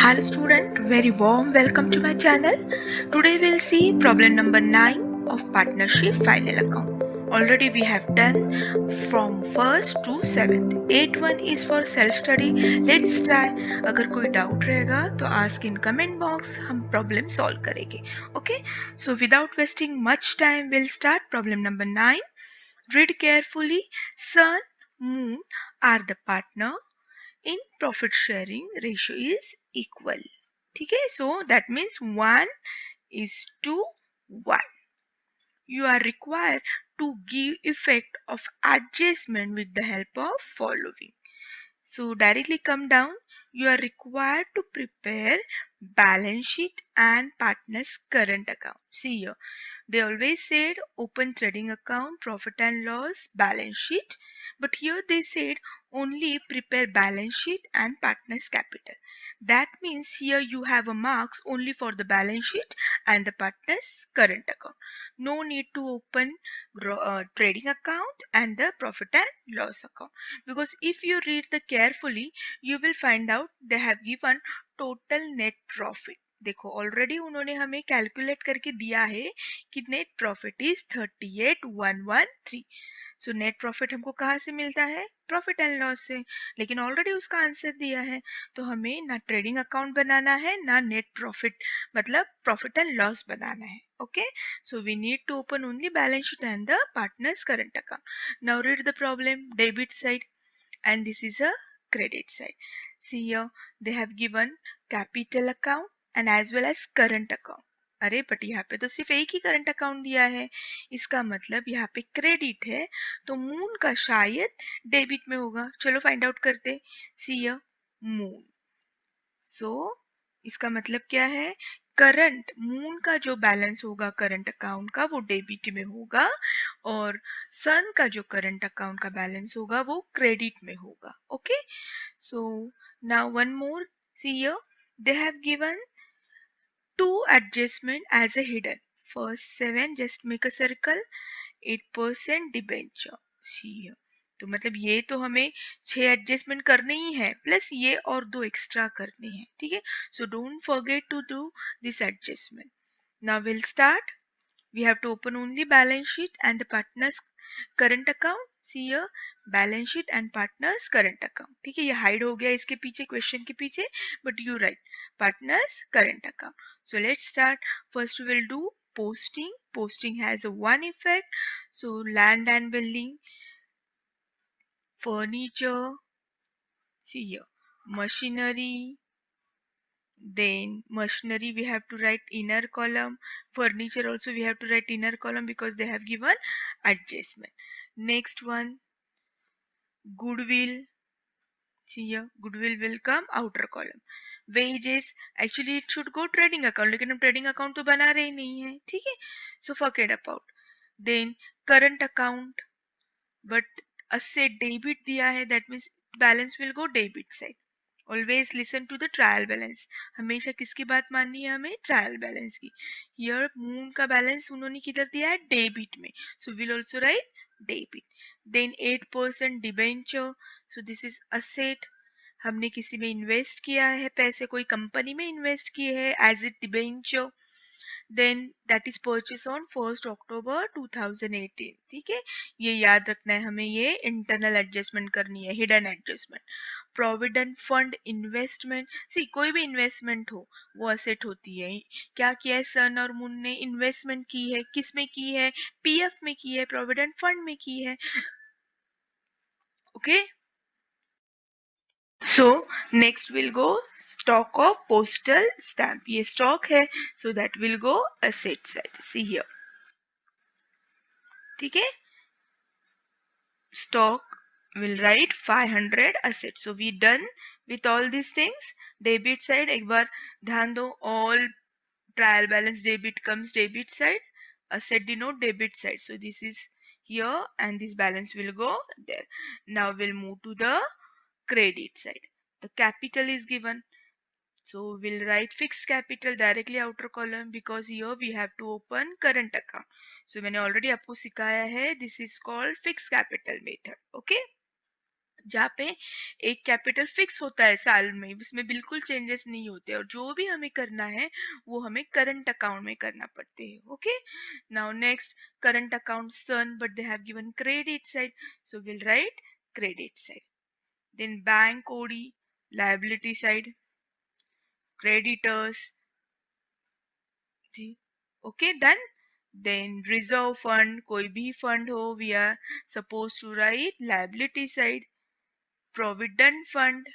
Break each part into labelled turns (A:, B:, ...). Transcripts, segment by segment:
A: Hello student, very warm welcome to my channel. Today we'll see problem number 9 of partnership final account. Already we have done from 1st to 7th. 8 1 is for self study. Let's try. अगर कोई doubt रहेगा तो ask in comment box. हम problem solve करेंगे. Okay? So without wasting much time, we'll start problem number 9. Read carefully. Sun, Moon are the partner in profit sharing ratio is equal. ठीक है, so that means 1 is to 1. You are required to give effect of adjustment with the help of following. So directly come down, you are required to prepare balance sheet and partner's current account. See here, they always said open trading account, profit and loss, balance sheet. But here they said only prepare balance sheet and partner's capital. That means here you have a marks only for the balance sheet and the partner's current account. No need to open trading account and the profit and loss account. Because if you read the carefully, you will find out they have given total net profit. देखो already उन्होंने हमें calculate करके दिया है कि net profit is 38,113. So net profit हमको कहाँ से मिलता है? प्रॉफिट एंड लॉस से. लेकिन ऑलरेडी उसका आंसर दिया है तो हमें ना ट्रेडिंग अकाउंट बनाना है ना नेट प्रॉफिट मतलब प्रॉफिट एंड लॉस बनाना है. Okay, so we need to open only balance sheet and the partner's current account. Now read the problem. Debit side and this is a credit side. See here they have given capital account and as well as current account. अरे but यहाँ पे तो सिर्फ एक ही current account दिया है, इसका मतलब यहाँ पे क्रेडिट है तो मून का शायद डेबिट में होगा. चलो फाइंड आउट करते. सी हियर मून, सो इसका मतलब क्या है? करंट मून का जो बैलेंस होगा करंट अकाउंट का वो डेबिट में होगा और सन का जो करंट अकाउंट का बैलेंस होगा वो क्रेडिट में होगा. Okay, so now one more. See here they have given two adjustment as a hidden. First 7 just make a circle. 8% debenture. सी है तो मतलब ये तो हमें 6 एडजस्टमेंट करने ही है प्लस ये और 2 एक्स्ट्रा करने हैं. ठीक है, so don't forget to do this adjustment. Now will start. We have to open only balance sheet and the partner's current account. See here balance sheet and partner's current account. ठीक है, ये hide हो गया इसके पीछे question के पीछे, but you write partner's current account. So let's start. First we will do posting. Posting has a one effect. So land and building, furniture, see here machinery. Then machinery we have to write inner column. Furniture also we have to write inner column because they have given adjustment. Next one, goodwill. See here goodwill will come outer column. Wages actually it should go trading account लेकिन हम trading account तो बना रहे ही नहीं है. ठीक है, so forget about. Then current account, but asset debit दिया है, that means balance will go debit side. Always listen to the trial balance. हमेशा किसकी बात माननी है हमें? ट्रायल बैलेंस की. हियर मून का बैलेंस उन्होंने किधर दिया है? डेबिट में. So will also write debit. Then 8% debenture. So this is asset. हमने किसी में इन्वेस्ट किया है पैसे, कोई कंपनी में इन्वेस्ट किए हैं as it debenture. Then that is purchase on 1st October 2018. ठीक है, ये याद रखना है हमें, ये इंटरनल एडजस्टमेंट करनी है, hidden adjustment. Provident fund investment. See कोई भी इन्वेस्टमेंट हो वो असेट होती है. क्या किया है सन और मून ने? इन्वेस्टमेंट की है. किस में की है? पीएफ में की है, प्रोविडेंट फंड में की है. Okay, so next will go stock of postal stamp. ये स्टॉक है, सो that will go asset side. See here, ठीक है, stock will write 500 assets. So we done with all these things. Debit side एक बार ध्यान दो, all trial balance debit comes debit side, asset denote debit side. So this is here and this balance will go there. Now we'll move to the credit side. The capital is given. So we'll write fixed capital directly outer column because here we have to open current account. So मैंने already आपको सिखाया है, this is called fixed capital method. Okay. जहाँ पे एक capital fix होता है साल में, उसमें बिल्कुल चेंजेस नहीं होते, और जो भी हमें करना है वो हमें करंट अकाउंट में करना पड़ते हैं. Okay, now next, current account Sun, but they have given credit side, so will write credit side. Then bank OD, liability side, creditors जी. Okay, done. Then reserve fund, कोई भी फंड हो, we are suppose to write liability side. Provident fund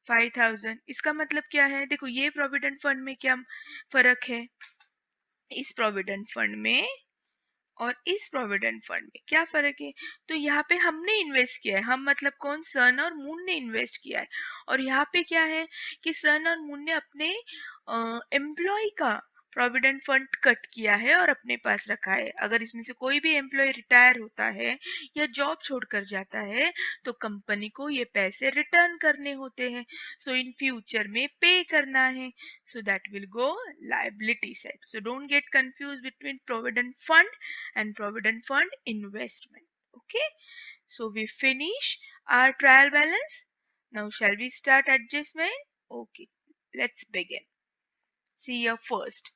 A: 5000, इसका मतलब क्या है? देखो, ये प्रोविडेंट फंड में क्या फर्क है? इस प्रोविडेंट फंड में और इस प्रोविडेंट फंड में क्या फर्क है? तो यहाँ पे हमने इन्वेस्ट किया है, हम मतलब कौन, सन और मून ने इन्वेस्ट किया है. और यहाँ पे क्या है कि सन और मून ने अपने एम्प्लॉय का प्रोविडेंट फंड कट किया है और अपने पास रखा है. अगर इसमें से कोई भी एम्प्लॉय रिटायर होता है या जॉब छोड़कर जाता है तो कंपनी को ये पैसे रिटर्न करने होते हैं. सो इन फ्यूचर में पे करना है. So that will go liability side. So don't get confused between provident fund and provident fund investment. Okay, so we finish our trial balance. Now shall we start adjustment? Okay, let's begin. See here first,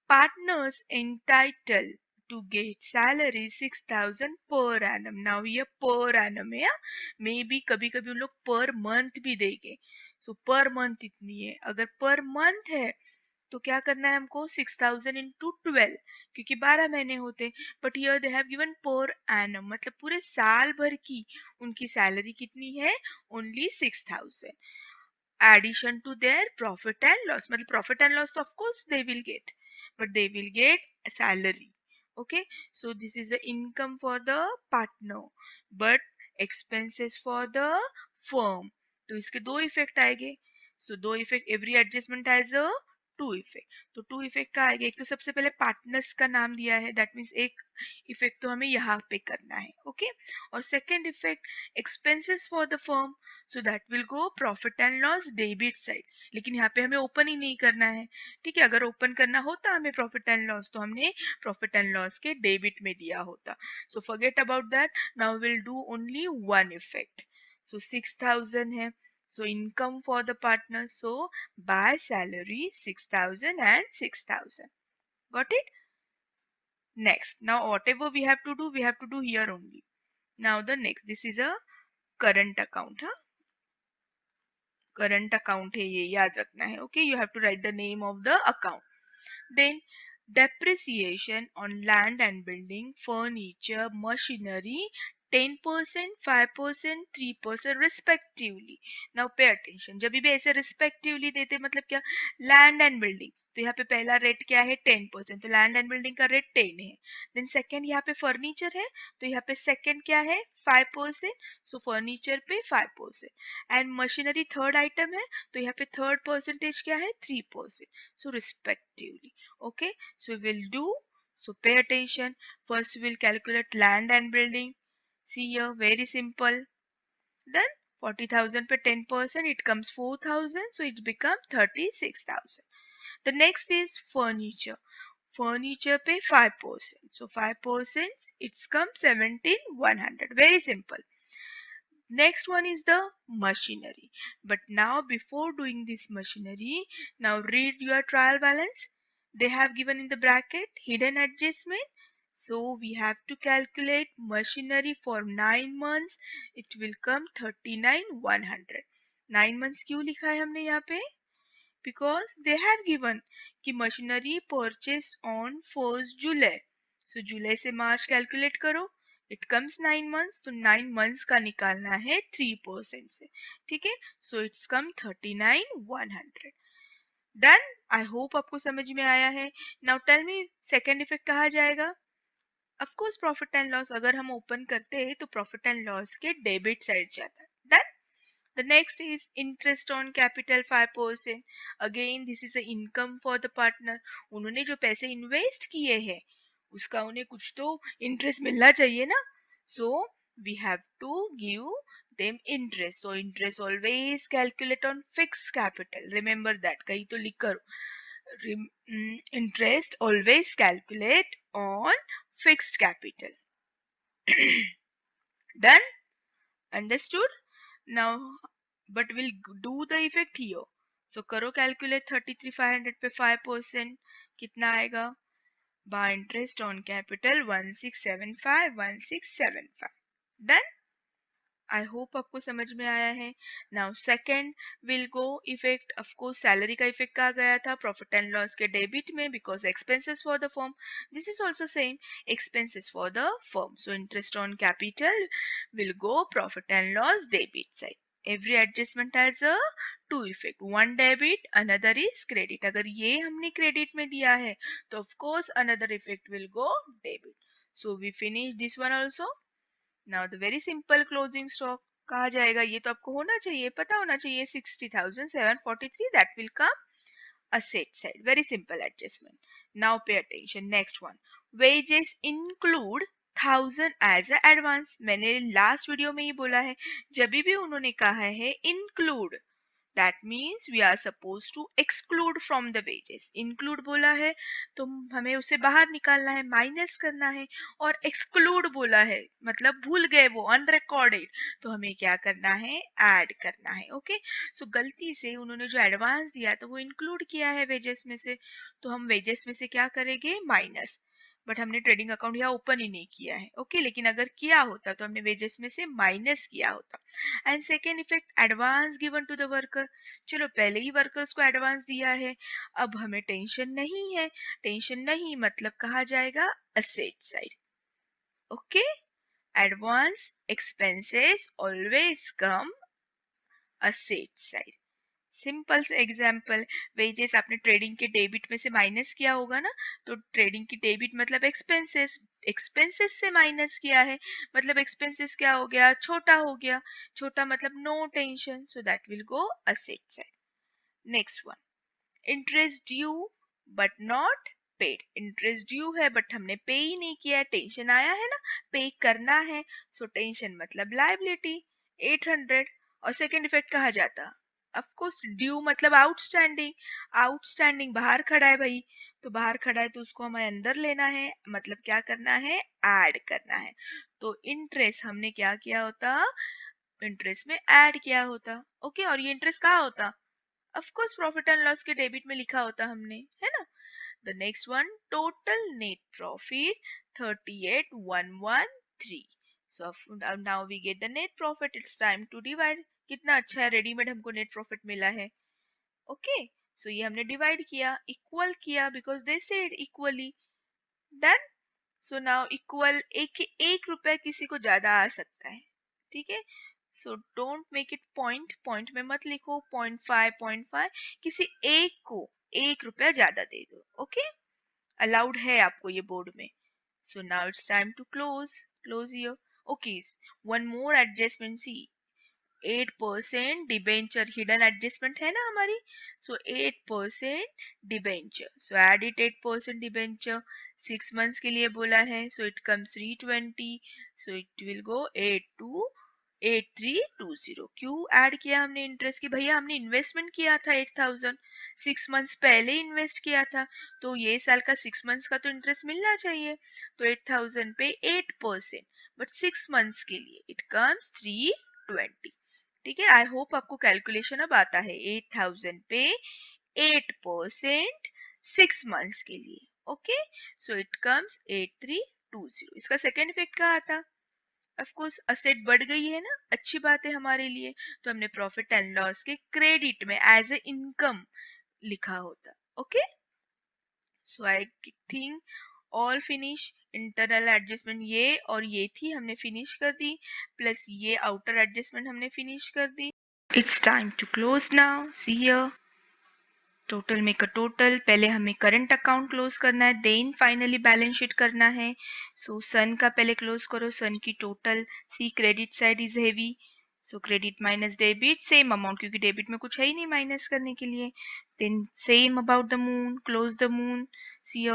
A: partners entitled to get salary 6000 per annum. Now ये per annum है, may be कभी कभी उन लोग per month भी देंगे. सो per month इतनी है. अगर पर मंथ है तो क्या करना है हमको, 6000 इंटू 12, क्योंकि 12 महीने होते. But here they have given per annum, मतलब पूरे साल भर की उनकी सैलरी कितनी है, only 6000. Addition to their profit and loss, मतलब प्रॉफिट एंड लॉस तो of course they will get, but they will get salary. Okay, so this is the income for the partner, but expenses for the firm. तो इसके दो effect आएंगे. So दो effect, every adjustment has a two effect. तो two effect का आएगा, एक तो सबसे पहले पार्टनर्स का नाम दिया है, दैट मीन्स एक इफेक्ट तो हमें यहाँ पे करना है. ओके, और second effect, expenses for the firm, so that will go profit and loss debit side. लेकिन यहाँ पे हमें ओपन ही नहीं करना है. ठीक है, अगर ओपन करना होता हमें प्रॉफिट एंड लॉस, तो हमने प्रॉफिट एंड लॉस के डेबिट में दिया होता. So forget about that. Now will do only one effect. So 6000 है, so income for the partner, so by salary 6000 and 6000. Got it? Next, now whatever we have to do, we have to do here only. Now the next, this is a current account. Huh? Current account है ये, याद रखना है. Okay, you have to write the name of the account. Then depreciation on land and building, furniture, machinery, 10%, 5%, 3% respectively. Now pay attention. जब भी ऐसे respectively देते मतलब क्या, land and building, तो यहाँ पे पहला रेट क्या है, 10%, तो लैंड एंड बिल्डिंग का रेट 10 है. देन सेकंड यहाँ पे फर्नीचर है, तो यहाँ पे सेकंड क्या है, 5%, सो फर्नीचर पे 5%. एंड मशीनरी थर्ड आइटम है, तो यहाँ पे थर्ड परसेंटेज क्या है, 3%, सो respectively. Okay, so we'll do, so pay attention. First we'll calculate land and building. See here, very simple. Then 40,000 per 10%, it comes 4,000, so it becomes 36,000. The next is furniture. Furniture pay 5%, so 5%, it's come 17,100. Very simple. Next one is the machinery. But now before doing this machinery, now read your trial balance. They have given in the bracket hidden adjustment. So we have to calculate machinery for 9 months. It will come 39,100. 9 months क्यों लिखा है हमने यहाँ पे? Because they have given कि machinery purchased on 1st July. So July से March calculate करो. It comes 9 months, तो 9 months का निकालना है 3% से. ठीक है, so it's come 39,100. Done. I hope आपको समझ में आया है. Now tell me second effect कहाँ जाएगा? Of course profit and loss. अगर हम ओपन करते हैं तो profit and loss के डेबिट साइड जाता है. Done. The next is interest on capital 5%. Again this is a income for the partner. उन्होंने जो पैसे इन्वेस्ट किए हैं उसका उन्हें कुछ तो इंटरेस्ट मिलना चाहिए ना. So we have to give them interest. So interest always calculate on fixed capital. Remember that. कहीं तो लिख करो. Interest always calculate on fixed capital. Done. Understood? Now but we'll do the effect here. So करो calculate 33,500 पे 5% कितना आएगा? By interest on capital 1675 done. I hope आपको समझ में आया है. Now second will go effect. Of course salary का इफेक्ट आ गया था प्रॉफिट एंड लॉस के डेबिट में because expenses for the firm. This is also same expenses for the firm. So interest on capital will go profit and loss debit side. Every adjustment has a two effect. One debit another is credit. अगर ये हमने credit में दिया है तो of course another effect will go debit. So we finish this one also. Now the very simple closing stock कहा जाएगा. ये तो आपको होना चाहिए, पता होना चाहिए. 60,743 that will come asset side. Very simple adjustment. Now pay attention. Next one. Wages include 1000 as a advance. मैंने लास्ट वीडियो में ही बोला है जब भी उन्होंने कहा है include, that means we are supposed to exclude from the wages. include बोला है तो हमें उसे बाहर निकालना है, माइनस करना है. और exclude बोला है मतलब भूल गए वो unrecorded, तो हमें क्या करना है, ऐड करना है. ओके सो गलती से उन्होंने जो एडवांस दिया तो वो इंक्लूड किया है वेजेस में से, तो हम वेजेस में से क्या करेंगे, माइनस. बट हमने ट्रेडिंग अकाउंट यहाँ ओपन ही नहीं किया है. ओके लेकिन अगर किया होता तो हमने वेजेस में से माइनस किया होता. And second effect advance given to the worker. चलो पहले ही वर्कर्स को एडवांस दिया है, अब हमें टेंशन नहीं है. टेंशन नहीं मतलब कहा जाएगा asset side. Okay advance expenses always come asset side. Simple से एग्जाम्पल, वेजेस आपने ट्रेडिंग के डेबिट में से माइनस किया होगा ना, तो ट्रेडिंग की डेबिट मतलब एक्सपेंसेस, एक्सपेंसेस से माइनस किया है मतलब एक्सपेंसेस क्या हो गया, छोटा हो गया. छोटा मतलब no tension, so that will go asset side. Next one, interest due but not paid. Interest due है बट हमने पे ही नहीं किया है, टेंशन आया है ना, पे करना है. सो टेंशन मतलब लायबिलिटी 800. और सेकेंड इफेक्ट कहा जाता, ऑफ कोर्स ड्यू मतलब आउटस्टैंडिंग. आउटस्टैंडिंग बाहर खड़ा है भाई, तो बाहर खड़ा है तो उसको हमें अंदर लेना है, मतलब क्या करना है, ऐड करना है. तो इंटरेस्ट हमने क्या किया होता, इंटरेस्ट में ऐड किया होता. ओके और ये इंटरेस्ट कहाँ होता, of course profit and loss के डेबिट में लिखा होता हमने, है ना. The next one, total net profit 38,113. So now we get the net profit. It's time to divide. कितना अच्छा है, रेडीमेड हमको नेट प्रॉफिट मिला है. ओके सो ये हमने डिवाइड किया, इक्वल किया because they said equally. Done. So now equal, एक रुपया किसी को ज्यादा आ सकता है, ठीक है. So don't make it point, point में मत लिखो 0.5 0.5, किसी एक को 1 रुपया ज्यादा दे दो. ओके अलाउड है आपको ये बोर्ड में. So now it's time to close here. Okay one more adjustment. See 8% debenture, hidden adjustment है ना हमारी. सो 8% debenture, so add it 8% debenture. 6 months के लिए बोला है, so it comes 320. So it will go 8320. क्यों ऐड किया हमने इंटरेस्ट की, भैया हमने इन्वेस्टमेंट किया था 8,000, 6 मंथ्स पहले इन्वेस्ट किया था, तो ये साल का 6 मंथ्स का तो इंटरेस्ट मिलना चाहिए. तो 8,000 पे 8%, बट 6 मंथ्स के लिए इट कम्स 320. ठीक है आई होप आपको कैलकुलेशन अब आता है. 8,000 पे 8% 6 मंथ्स के लिए. Okay so it comes 8320. इसका सेकेंड इफेक्ट क्या आता, ऑफ कोर्स असेट बढ़ गई है ना, अच्छी बात है हमारे लिए, तो हमने प्रॉफिट एंड लॉस के क्रेडिट में एज ए इनकम लिखा होता. Okay so I think all finish. Internal adjustment ये और ये थी, हमने फिनिश कर दी, प्लस ये आउटर एडजस्टमेंट हमने फिनिश कर दी. It's time to close now. See here total, make a total. पहले हमें करंट अकाउंट क्लोज करना है, देन फाइनली बैलेंस शीट करना है. सो सन का पहले क्लोज करो, सन की total. See credit side is heavy, so credit minus debit same amount, क्योंकि डेबिट में कुछ है ही नहीं माइनस करने के लिए. Then same about the Moon, close the Moon. See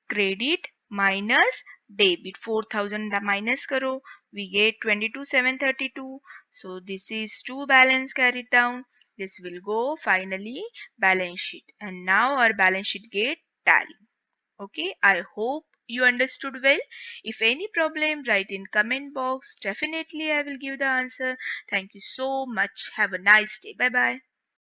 A: credit minus debit 4,000 minus करो, we get 22,732. So this is two balance carried down. This will go finally balance sheet, and now our balance sheet get tally. Okay I hope you understood well? If any problem, write in comment box. Definitely I will give the answer. Thank you so much. Have a nice day. Bye bye.